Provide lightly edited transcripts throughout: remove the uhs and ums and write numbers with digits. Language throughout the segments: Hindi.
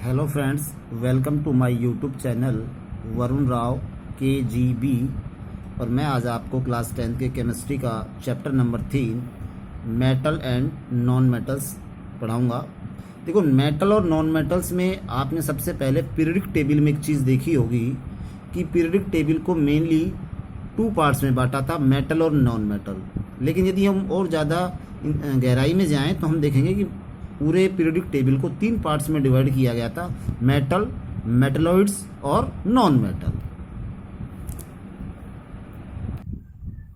Hello friends, welcome to my YouTube channel Varun Rao KGB। और मैं आज आपको क्लास 10 के केमिस्ट्री का chapter number 3 metal and non metals पढ़ाऊंगा। देखो, मेटल और नॉन मेटल्स में आपने सबसे पहले पीरियडिक टेबल में एक चीज़ देखी होगी कि पीरियडिक टेबल को मेनली 2 पार्ट्स में बांटा था, मेटल और नॉन मेटल। लेकिन यदि हम और ज़्यादा गहराई में जाएं तो हम देखेंगे कि पूरे पीरियडिक टेबल को 3 पार्ट्स में डिवाइड किया गया था, मेटल, मेटलॉइड्स और नॉन मेटल।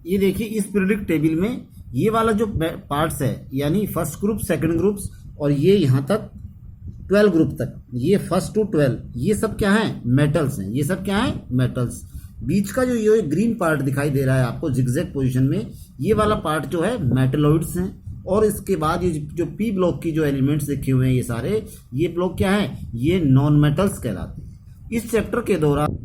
ये देखिए, इस पीरियडिक टेबल में ये वाला जो पार्ट्स है यानी फर्स्ट ग्रुप, सेकंड ग्रुप्स और ये यहाँ तक 12 ग्रुप तक, ये फर्स्ट टू 12, ये सब क्या है? मेटल्स हैं। ये सब क्या है? मेटल्स। बीच का जो ये ग्रीन पार्ट दिखाई दे रहा है आपको जिगजैग पोजीशन में, ये वाला पार्ट जो है मेटलॉइड्स हैं। और इसके बाद ये जो पी ब्लॉक की जो एलिमेंट्स लिखे हुए हैं ये सारे, ये ब्लॉक क्या है? ये नॉन मेटल्स कहलाते हैं। इस चैप्टर के दौरान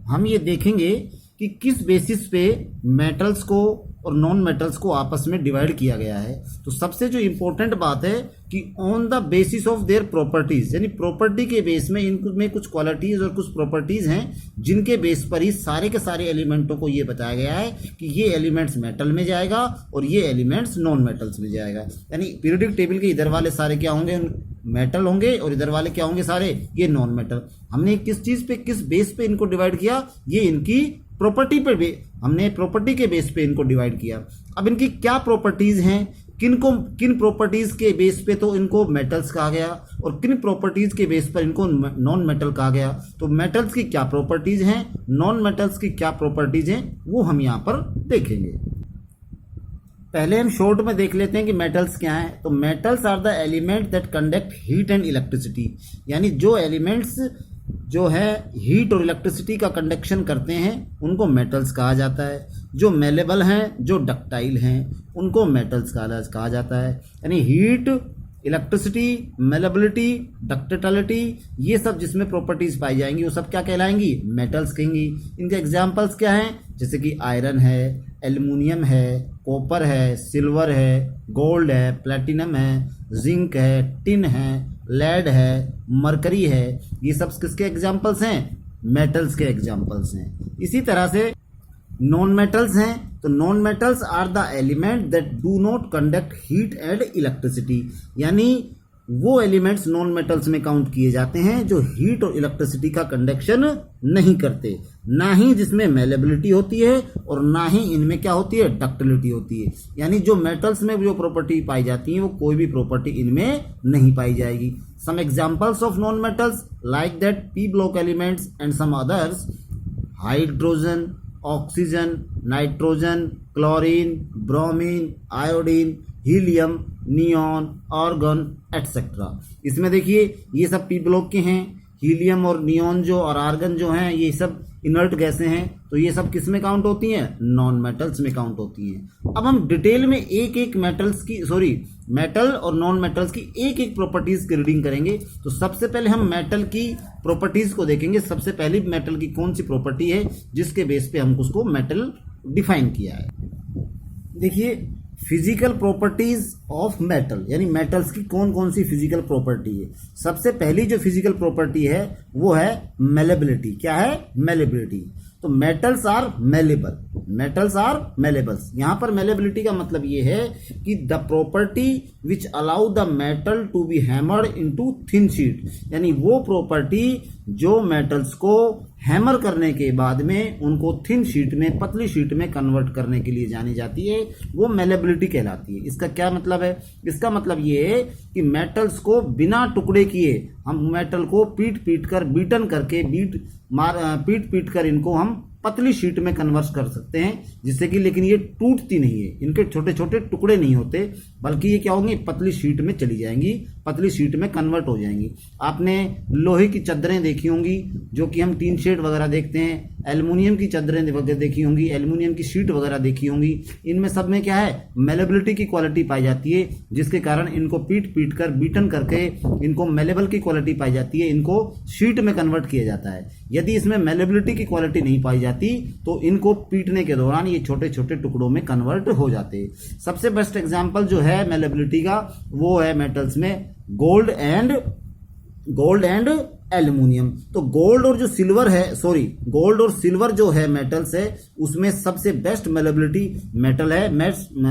हम ये देखेंगे कि किस बेसिस पे मेटल्स को और नॉन मेटल्स को आपस में डिवाइड किया गया है। तो सबसे जो इम्पोर्टेंट बात है कि on the basis of their properties, यानी प्रॉपर्टी के बेस में इनमें कुछ क्वालिटीज और कुछ प्रॉपर्टीज हैं जिनके बेस पर ही सारे के सारे एलिमेंटों को ये बताया गया है कि ये एलिमेंट्स मेटल में जाएगा और ये एलिमेंट्स नॉन मेटल्स में जाएगा। यानी पीरियडिक टेबल के इधर वाले सारे क्या होंगे? मेटल होंगे और इधर वाले क्या होंगे? सारे ये नॉन मेटल। हमने किस चीज पे, किस बेस पे इनको डिवाइड किया? ये इनकी प्रॉपर्टी पे, हमने प्रॉपर्टी के बेस पे इनको डिवाइड किया। अब इनकी क्या प्रॉपर्टीज हैं, किन प्रॉपर्टीज के बेस पे तो इनको मेटल्स कहा गया और किन प्रॉपर्टीज के बेस पर इनको नॉन मेटल कहा गया। तो मेटल्स की क्या प्रॉपर्टीज हैं, नॉन मेटल्स की क्या प्रॉपर्टीज हैं, वो हम यहाँ पर देखेंगे। पहले हम शॉर्ट में देख लेते हैं कि मेटल्स क्या हैं। तो metals are the element that conduct heat and electricity, यानी जो एलिमेंट्स जो है हीट और इलेक्ट्रिसिटी का कंडक्शन करते हैं उनको मेटल्स कहा जाता है। जो मेलेबल हैं, जो डक्टाइल हैं, उनको मेटल्स कहा जाता है। यानी हीट, इलेक्ट्रिसिटी, मेलेबिलिटी, डक्टिलिटी, ये सब जिसमें प्रॉपर्टीज पाई जाएंगी वो सब क्या कहलाएंगी? मेटल्स कहेंगी। इनके एग्जांपल्स क्या हैं? जैसे कि आयरन है, एल्युमिनियम है, कॉपर है, सिल्वर है, गोल्ड है, प्लेटिनम है, जिंक है, टिन है, लेड है, मरकरी है। ये सब किसके एग्जांपल्स हैं? मेटल्स के एग्जांपल्स हैं। इसी तरह से नॉन मेटल्स हैं। तो non metals are the element that do not conduct heat and electricity, यानी वो एलिमेंट्स नॉन मेटल्स में काउंट किए जाते हैं जो हीट और इलेक्ट्रिसिटी का कंडक्शन नहीं करते, ना ही जिसमें मेलेबिलिटी होती है और ना ही इनमें क्या होती है? डक्टिलिटी होती है। यानी जो मेटल्स में जो प्रॉपर्टी पाई जाती है वो कोई भी प्रॉपर्टी इनमें नहीं पाई जाएगी। Some examples of non metals like that P block elements and some others: hydrogen, oxygen, nitrogen, chlorine, bromine, iodine, helium, neon, argon etcetera. इसमें देखिए ये सब पी ब्लॉक के हैं। हीलियम और नियॉन जो और आर्गन जो हैं ये सब इनर्ट गैसें हैं। तो ये सब किस में काउंट होती हैं? नॉन मेटल्स में काउंट होती हैं। अब हम डिटेल में एक एक मेटल और नॉन मेटल्स की एक एक प्रॉपर्टीज की रीडिंग करेंगे। तो सबसे पहले हम मेटल की प्रॉपर्टीज को देखेंगे। सबसे पहली मेटल की कौन सी प्रॉपर्टी है जिसके बेस पे हम उसको मेटल डिफाइन किया है? देखिए, फिजिकल प्रॉपर्टीज ऑफ मेटल, यानी मेटल्स की कौन कौन सी फिजिकल प्रॉपर्टी है। सबसे पहली जो फिजिकल प्रॉपर्टी है वो है मेलेबिलिटी। क्या है? मेलेबिलिटी। तो metals are malleable, metals are malleables. यहां पर मेलेबिलिटी का मतलब ये है कि the property which allow the metal to be hammered into thin sheet, यानी वो प्रॉपर्टी जो मेटल्स को हैमर करने के बाद में उनको थिन शीट में, पतली शीट में कन्वर्ट करने के लिए जानी जाती है, वो मेलेबिलिटी कहलाती है। इसका क्या मतलब है? इसका मतलब ये है कि मेटल्स को बिना टुकड़े किए हम मेटल को पीट पीट कर इनको हम पतली शीट में कन्वर्ट कर सकते हैं, जिससे कि लेकिन ये टूटती नहीं है, इनके छोटे छोटे टुकड़े नहीं होते, बल्कि ये क्या होंगे? पतली शीट में चली जाएंगी, पतली शीट में कन्वर्ट हो जाएंगी। आपने लोहे की चादरें देखी होंगी जो कि हम टीन शेड वगैरह देखते हैं, एल्युमिनियम की चादरें वगैरह देखी होंगी, एल्युमिनियम की शीट वगैरह देखी होंगी। इनमें सब में क्या है? मेलेबिलिटी की क्वालिटी पाई जाती है, जिसके कारण इनको पीट कर बीटन करके इनको मेलेबल की क्वालिटी पाई जाती है, इनको शीट में कन्वर्ट किया जाता है। यदि इसमें मेलेबिलिटी की क्वालिटी नहीं पाई जाती तो इनको पीटने के दौरान ये छोटे छोटे टुकड़ों में कन्वर्ट हो जाते हैं। सबसे बेस्ट एग्जांपल जो है मेलेबिलिटी का वो है मेटल्स में gold and gold and aluminium. तो गोल्ड और जो सिल्वर है, सॉरी, गोल्ड और सिल्वर जो है मेटल्स है, उसमें सबसे बेस्ट मेलेबिलिटी मेटल है,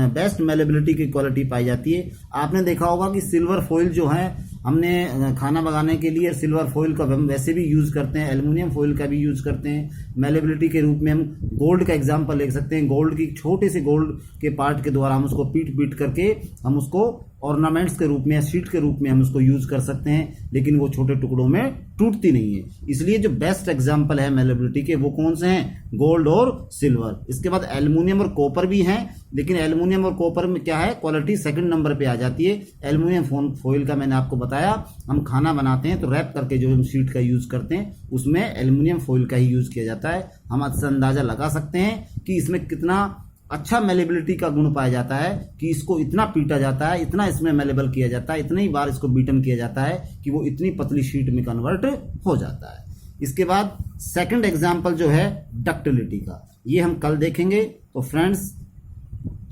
बेस्ट मेलेबिलिटी की क्वालिटी पाई जाती है। आपने देखा होगा कि सिल्वर फॉइल जो है, हमने खाना पकाने के लिए सिल्वर फॉइल का हम वैसे भी यूज़ करते हैं, एल्युमिनियम फॉइल का भी यूज़ करते हैं। मेलेबिलिटी के रूप में हम गोल्ड का एग्जांपल ले सकते हैं। गोल्ड की छोटे से गोल्ड के पार्ट के द्वारा हम उसको पीट करके हम उसको ऑर्नामेंट्स के रूप में या शीट के रूप में हम उसको यूज़ कर सकते हैं, लेकिन वो छोटे टुकड़ों में टूटती नहीं है। इसलिए जो बेस्ट एग्जाम्पल है मेलेबिलिटी के, वो कौन से हैं? गोल्ड और सिल्वर। इसके बाद एल्युमिनियम और कॉपर भी हैं, लेकिन एल्युमिनियम और कॉपर में क्या है, क्वालिटी सेकंड नंबर पे आ जाती है। एल्युमिनियम फॉइल का मैंने आपको बताया, हम खाना बनाते हैं तो रैप करके जो हम शीट का यूज़ करते हैं, उसमें एल्युमिनियम फॉइल का ही यूज़ किया जाता है। हम अच्छा अंदाज़ा लगा सकते हैं कि इसमें कितना अच्छा मेलेबिलिटी का गुण पाया जाता है, कि इसको इतना पीटा जाता है, इतना इसमें मेलेबल किया जाता है, इतनी ही बार इसको बीटन किया जाता है कि वो इतनी पतली शीट में कन्वर्ट हो जाता है। इसके बाद सेकंड एग्जांपल जो है डक्टिलिटी का, ये हम कल देखेंगे। तो फ्रेंड्स,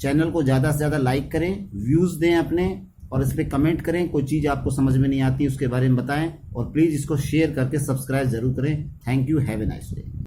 चैनल को ज़्यादा से ज़्यादा लाइक करें, व्यूज़ दें अपने, और इस पर कमेंट करें। कोई चीज़ आपको समझ में नहीं आती उसके बारे में बताएं, और प्लीज़ इसको शेयर करके सब्सक्राइब जरूर करें। Thank you, have a nice day.